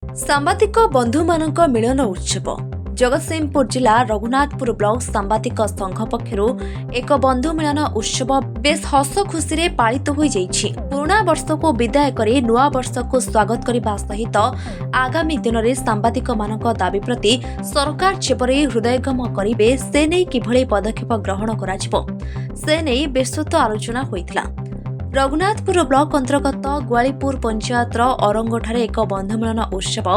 सांबादिक बंधु मानक मिलन उत्सव जगतसिंहपुर जिला रघुनाथपुर ब्लॉक सांबादिक संघ पक्षरु एक बंधु मिलन उत्सव बेस हस खुशी पालित हो जाइछि। पुराना वर्ष को विदाय करी नुआ वर्ष को स्वागत करने सहित आगामी दिन में सांबादिक मानक दाबी प्रति सरकार जेपरि हृदयंगम करेंगे से नहीं किभଳି पदक्षेप ग्रहण कराजिबो से नहीं विस्तृत आलोचना होइतिला। रघुनाथपुर ब्लॉक अंतर्गत ग्वालीपुर पंचायतर औरंगठारे एक बंधुमिलन उत्सव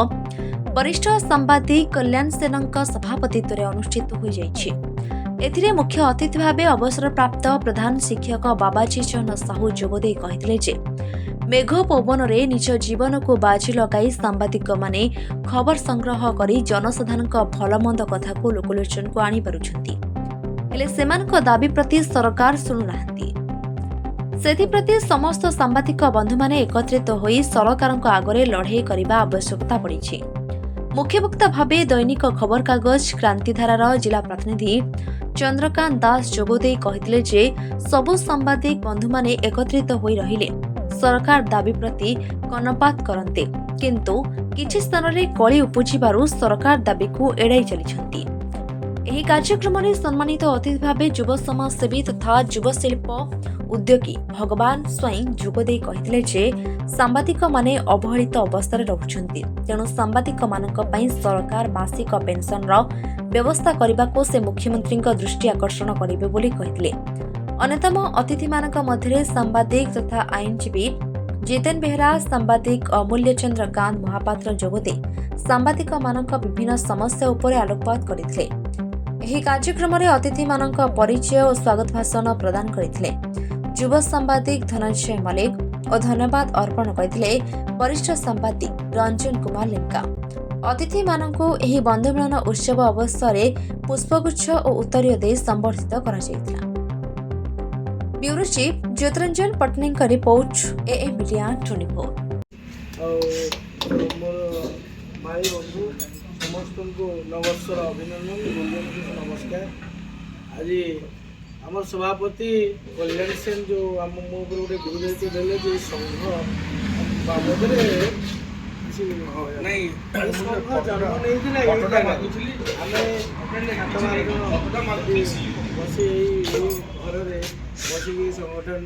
वरिष्ठ सांबादिक कल्याण सेनक सभापतित्व में अनुष्ठित हो जाइछि। एथिरे मुख्य अतिथि भावे अवसरप्राप्त प्रधान शिक्षक बाबाजी चरण साहू जोगदे कहिथिले जे मेघ पवन रे निज जीवन को बाजी लगाई सांबादिक माने खबर संग्रह करी जनसाधारणक भलमंद कथा को लोकलोचन को आनी पारुछंती, हेले सेमानक दाबी प्रति सरकार सुनुनाहांती। सेथिप्रति समस्त सांबादिक बंधु माने एकत्रित होई सरकारक आगरे लड़ाई करने आवश्यकता पड़ी। मुख्य वक्ता भावे दैनिक खबर कागज क्रांतिधारार जिला प्रतिनिधि चंद्रकांत दास जोगदे कहिथिले जे सबु सांबादिक बंधु माने एकत्रित होई रहिले सरकार दाबी प्रति कर्णपात करन्ते, किंतु किछि स्थान रे कली उपजिबारु सरकार दाबी को एड़ाई चलिछन्ती। एही कार्यक्रम में सम्मानित अतिथि भावे युव समाजसेवी तथा युव शिल्प उद्योगी भगवान स्वयं जोगदे कहिथिले जे सांबादिक माने अवहेलित अवस्था रहुछन्ती, तेणु सांबादिक मानक पई सरकार मासिक पेंशन रो व्यवस्था करने को से मुख्यमंत्री दृष्टि आकर्षण करेंगे बोली कहिथिले। अन्यतम अतिथि मानक मध्य सांबादिक तथा आईनजीवी जितेन बेहरा, सांबादिक अमूल्य चंद्रकांत महापात्र जोगदे सांबादिक मानक विभिन्न समस्या उपर आलोकपात करथिले। एही कार्यक्रम में अतिथि मानक परिचय और स्वागत भाषण प्रदान करथिले। युव सांबादिक धनंजय मलिक और धन्यवाद अर्पण करथिले वरिष्ठ सांबादिक रंजन कुमार लिंका। अतिथि मानकु एही बंधुमिलन उत्सव अवसर पुष्पगुच्छ और उत्तरीय दे संबर्धित करा जायतिला। ब्यूरो चीफ ज्योतिरंजन पटनायक का रिपोर्ट एए मीडिया 24। भाई बंधु समस्त को नमस्कार अभिनंदन नमस्कार। आज आम सभापति कल्याण सेन जो आम मो गोटे गुरुदायित्व देले जे संघ बाबद नहीं संघ जन्म नहीं बसी घर में बसिक संगठन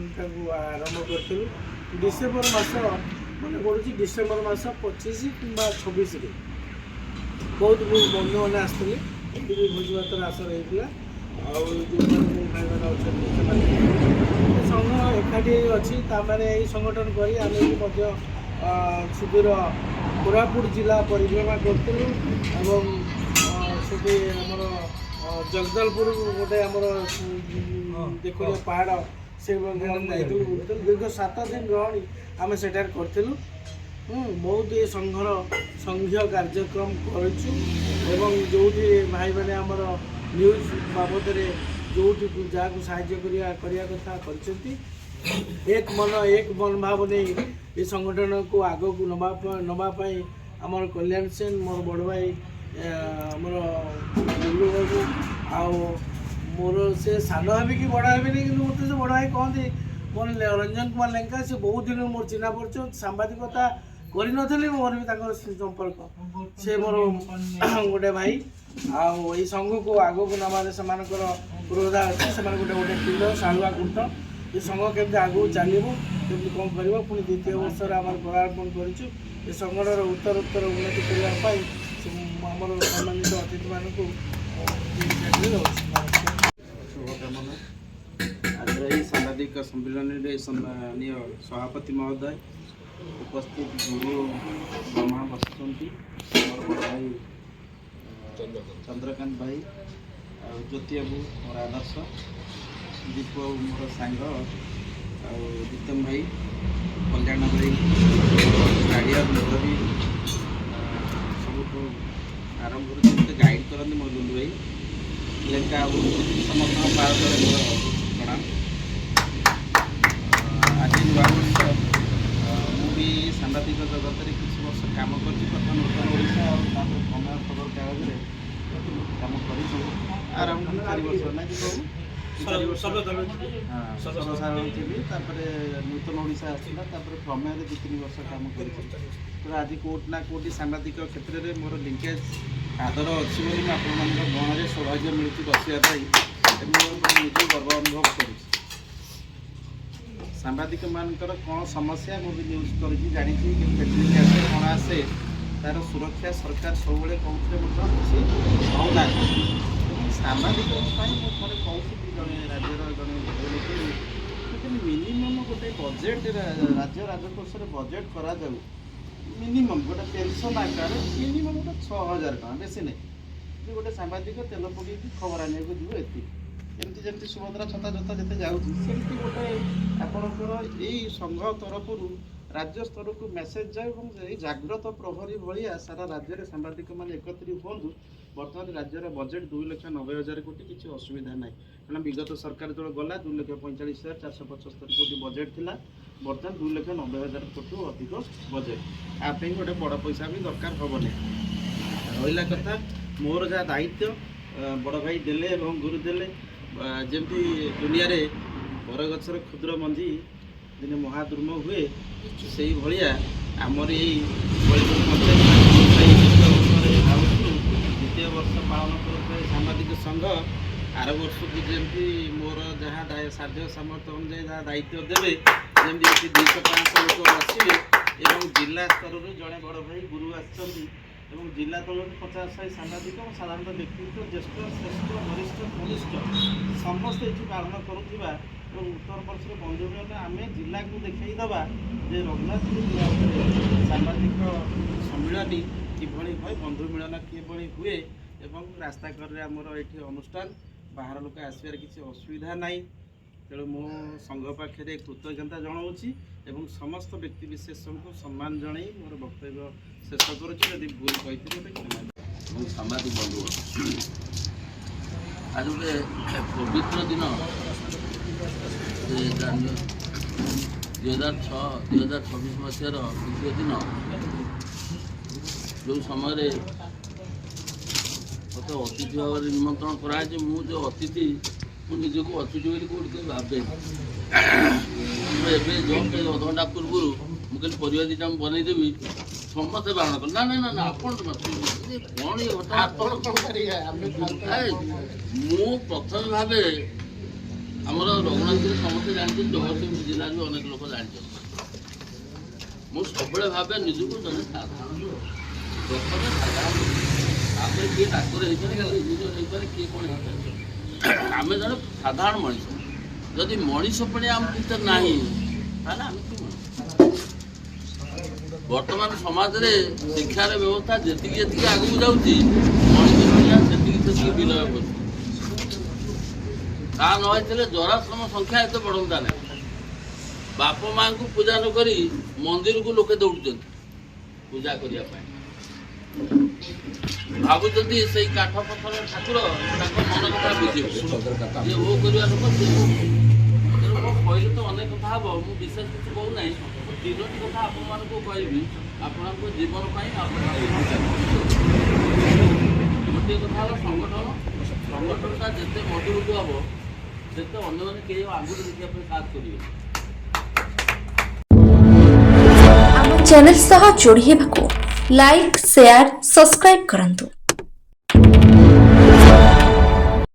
आरंभ करूँ। डिसेम्बर मास मन पड़ी डिसेम्बर मास 25 कि 26 बहुत बंधु मैंने आसते भोज भातर आशा रही संघ एकाठी अच्छी संगठन कर सुदूर कोरापुट जिला परिक्रमा करूँ। जगदलपुर गोटे देखो पहाड़ से दीर्घ 7 दिन रही आम से करूँ। बहुत ये संघर संघीय कार्यक्रम करूँ जो भाई मैंने आमर न्यूज बाबद जो जहाँ साहाय्य करिया कथा कर एक मन भाव नहीं ये संगठन को आग को नवापाई आमर कल्याण सेन मोर बड़ भाई आमर गुरु बाबू आओ मोर से सान भाभी कि बड़ा भाभी नहीं कि मत से बड़ भाई कहते मोर रंजन कुमार लेंका से बहुत दिन मोर चिन्हा परिचय सांबादिकता करी मोर भी संपर्क से मोर गोटे भाई आओ ये संघ को आग को नवा से पुरोधा अच्छे से गोटे गोटे किलो सालुआ कुंट ये संघ केमती आगू चलो केमती कौन कर पुणी द्वितीय वर्ष आम पदार्पण कर संघर उत्तर उन्नति करने सम्मानित अतिथि मानक शुभकामना। आज यही सांबादिक सम्मेलन में सम्मानीय सभापति महोदय उपस्थित गुरु ब्रह्मा बसुंती मोर भाई चंद्रकांत भाई ज्योति बाबू मोर आदर्श दीप बाबू मोर सांग जितेम भाई कल्याण भाई गाड़िया मुरबी सब आरंभ कर गाइड करते मोर गुंडू भाई लेंका समस्त भारत मोर प्रणाम। आज नुआ वर्ष मुझे सांबादिक जगत में किसी वर्ष कम कर प्रथम नूतन ओडिशा और समय खबर कागज कम कर आरंभ 4 वर्ष ना कि ସର୍ବସାଧାରଣ ଥିବି ତାପରେ ନୂତନ ଓଡ଼ିଶା ଆସିଥିଲା ତାପରେ ପ୍ରମେୟରେ 2-3 ବର୍ଷ କାମ କରିଛି ତ ଆଜି କୋଉଠି ନା କୋଉଠି ସାମ୍ବାଦିକ କ୍ଷେତ୍ରରେ ମୋର ଲିଙ୍କେଜ୍ ଆଦର ଅଛି ବୋଲି ମୁଁ ଆପଣମାନଙ୍କ ଗହଣରେ ସୌଭାଗ୍ୟ ମିଳୁଛି ବସିବା ପାଇଁ ଏବଂ ମୁଁ ନିଜେ ଗର୍ବ ଅନୁଭବ କରୁଛି। ସାମ୍ବାଦିକମାନଙ୍କର କ'ଣ ସମସ୍ୟା ମୁଁ ବି ନ୍ୟୁଜ୍ କରିଛି ଜାଣିଛି କେମିତି ଆସେ କ'ଣ ଆସେ ତା'ର ସୁରକ୍ଷା ସରକାର ସବୁବେଳେ କହୁଥିଲେ ମଧ୍ୟ କିଛି ହେଉନାହିଁ। ସାମ୍ବାଦିକଙ୍କ ପାଇଁ ମୁଁ ଥରେ କହୁଥିଲି ଜଣେ ରାଜ୍ୟର ଜଣେ ମିନିମମ୍ ଗୋଟେ ବଜେଟ୍ ରାଜ୍ୟ ରାଜକୋଷରେ ବଜେଟ୍ କରାଯାଉ ମିନିମମ୍ ଗୋଟେ ପେନ୍ସନ୍ ଆକାରରେ ମିନିମମ୍ ଗୋଟେ 6,000 ଟଙ୍କା ବେଶୀ ନାହିଁ ଯେ ଗୋଟେ ସାମ୍ବାଦିକ ତେଲ ପକେଇକି ଖବର ଆଣିବାକୁ ଯିବ ଏତିକି ଏମିତି ଯେମିତି ସୁଭଦ୍ରା ଛତା ଜୋତା ଯେତେ ଯାଉଛି ସେମିତି ଗୋଟେ ଆପଣଙ୍କର ଏଇ ସଂଘ ତରଫରୁ ରାଜ୍ୟ ସ୍ତରକୁ ମେସେଜ୍ ଯାଏ ଏବଂ ଏଇ ଜାଗ୍ରତ ପ୍ରହରୀ ଭଳିଆ ସାରା ରାଜ୍ୟରେ ସାମ୍ବାଦିକମାନେ ଏକତ୍ରିତ ହୁଅନ୍ତୁ। ବର୍ତ୍ତମାନ ରାଜ୍ୟର ବଜେଟ୍ 2,90,000 କୋଟି କିଛି ଅସୁବିଧା ନାହିଁ କାରଣ ବିଗତ ସରକାର ଯେତେବେଳେ ଗଲା 2,45,475 କୋଟି ବଜେଟ୍ ଥିଲା ବର୍ତ୍ତମାନ 2,90,000 କୋଟିରୁ ଅଧିକ ବଜେଟ୍ ଆ ପାଇଁ ଗୋଟେ ବଡ଼ ପଇସା ବି ଦରକାର ହେବନି। ରହିଲା କଥା ମୋର ଯାହା ଦାୟିତ୍ୱ ବଡ଼ ଭାଇ ଦେଲେ ଏବଂ ଗୁରୁ ଦେଲେ ଯେମିତି ଦୁନିଆରେ ବରଗଛର କ୍ଷୁଦ୍ର ମଞ୍ଜି ଦିନେ ମହାଦୁର୍ମ ହୁଏ ସେଇଭଳିଆ ଆମର ଏଇ ଦ୍ୱିତୀୟ ବର୍ଷ ପାଳନ କରୁଥିବା ସାମ୍ବାଦିକ ସଂଘ ଆର ବର୍ଷକୁ ଯେମିତି ମୋର ଯାହା ସାଧ୍ୟ ସାମର୍ଥ୍ୟ ଅନୁଯାୟୀ ଯାହା ଦାୟିତ୍ୱ ଦେବେ ଯେମିତି ଏଠି 200-500 ଲୋକ ବସିବେ ଏବଂ ଜିଲ୍ଲା ସ୍ତରରୁ ଜଣେ ବଡ଼ ଭାଇ ଗୁରୁ ଆସିଛନ୍ତି ଏବଂ ଜିଲ୍ଲା ତଳରୁ 50-100 ସାମ୍ବାଦିକ ସାଧାରଣତଃ ବ୍ୟକ୍ତିତ୍ୱ ଜ୍ୟେଷ୍ଠ ଶ୍ରେଷ୍ଠ ବରିଷ୍ଠ କନିଷ୍ଠ ସମସ୍ତେ ଏଠି ପାଳନ କରୁଥିବା ଏବଂ ଉତ୍ତର ପ୍ରଦେଶର ବନ୍ଧୁମାନେ ଆମେ ଜିଲ୍ଲାକୁ ଦେଖାଇ ଦେବା ଯେ ରଘୁନାଥପୁର ସାମ୍ବାଦିକ ସମ୍ମିଳନୀ କିଭଳି ହୁଏ ବନ୍ଧୁ ମିଳନ କିଭଳି ହୁଏ ଏବଂ ରାସ୍ତା କଡ଼ରେ ଆମର ଏଠି ଅନୁଷ୍ଠାନ ବାହାର ଲୋକ ଆସିବାରେ କିଛି ଅସୁବିଧା ନାହିଁ। ତେଣୁ ମୁଁ ସଂଘ ପାଖରେ କୃତଜ୍ଞତା ଜଣାଉଛି ଏବଂ ସମସ୍ତ ବ୍ୟକ୍ତିବିଶେଷଙ୍କୁ ସମ୍ମାନ ଜଣାଇ ମୋର ବକ୍ତବ୍ୟ ଶେଷ କରୁଛି। ଯଦି ଭୁଲ କହିଥିଲି କ୍ଷମା ଏବଂ ସାମ୍ବାଦିକ ବନ୍ଧୁ ଆଜି ଗୋଟେ ପବିତ୍ର ଦିନ 2026 ମସିହାର ଦ୍ୱିତୀୟ ଦିନ ଯେଉଁ ସମୟରେ ମୋତେ ଅତିଥି ଭାବରେ ନିମନ୍ତ୍ରଣ କରାଯାଇଛି ମୁଁ ଯେଉଁ ଅତିଥି ମୁଁ ନିଜକୁ ଅତିଥି ବୋଲି କେଉଁଠି ଭାବେ ମୁଁ ଏବେ ଜଷ୍ଟ ଅଧଘଣ୍ଟା ପୂର୍ବରୁ ମୁଁ କହିଲି ପରିବା ଦୁଇଟା ମୁଁ ବନେଇଦେବି ସମସ୍ତେ ବାରଣ କଲେ ନା ନା ନା ନା ଆପଣ କ'ଣ ଇଏ ଘଟଣା ମୁଁ ପ୍ରଥମେ ଭାବେ ଆମର ରଘୁନାଥପୁର ସମସ୍ତେ ଜାଣିଛନ୍ତି ଜଗତସିଂହପୁର ଜିଲ୍ଲାରେ ବି ଅନେକ ଲୋକ ଜାଣିଛନ୍ତି ମୁଁ ସବୁବେଳେ ଭାବେ ନିଜକୁ ଜଣେ ସାଧାରଣ ପ୍ରଥମେ ସାଧାରଣ ତାପରେ କିଏ ଡାକ୍ତର ହେଇପାରେ କିଏ ଇଞ୍ଜିନିୟର ହେଇପାରେ କିଏ କ'ଣ ହେଇପାରେ ଆମେ ଜଣେ ସାଧାରଣ ମଣିଷ ଯଦି ମଣିଷ ପଣି ଆମ ଭିତରେ ନାହିଁ ତାହେଲେ ଆମେ କି ମଣିଷ। ବର୍ତ୍ତମାନ ସମାଜରେ ଶିକ୍ଷାର ବ୍ୟବସ୍ଥା ଯେତିକି ଆଗକୁ ଯାଉଛି ମଣିଷ ସଂଖ୍ୟା ସେତିକି ବିଲୟ କରୁଛି ତା ନ ହେଇଥିଲେ ଜରାଶ୍ରମ ସଂଖ୍ୟା ଏତେ ବଢ଼ନ୍ତା ନାହିଁ। ବାପ ମାଆଙ୍କୁ ପୂଜା ନ କରି ମନ୍ଦିରକୁ ଲୋକେ ଦୌଡ଼ୁଛନ୍ତି ପୂଜା କରିବା ପାଇଁ ଭାବୁଛନ୍ତି ସେଇ କାଠ ପଥର ଠାକୁର ତାଙ୍କ ମନ କଥା ବୁଝିବେ ଯିଏ ଓ କରିବା ଲୋକ ସିଏ ତେଣୁ ମୁଁ କହିଲେ ତ ଅନେକ କଥା ହେବ ମୁଁ ବିଶେଷ କିଛି କହୁନାହିଁ ତିନୋଟି କଥା ଆପଣମାନଙ୍କୁ କହିବି ଆପଣଙ୍କ ଜୀବନ ପାଇଁ ଗୋଟିଏ କଥା ହେଲା ସଂଗଠନଟା ଯେତେ ମଜବୁତ ହେବ ସେତେ ଅନ୍ୟମାନେ କେହି ଆଗରୁ ଦେଖିବା ପାଇଁ ସାଥ କରିବେ। ଆମ ଚ୍ୟାନେଲ ସହ ଯୋଡ଼ି ହେବାକୁ ଲାଇକ୍ ସେୟାର ସବସ୍କ୍ରାଇବ୍ କରନ୍ତୁ।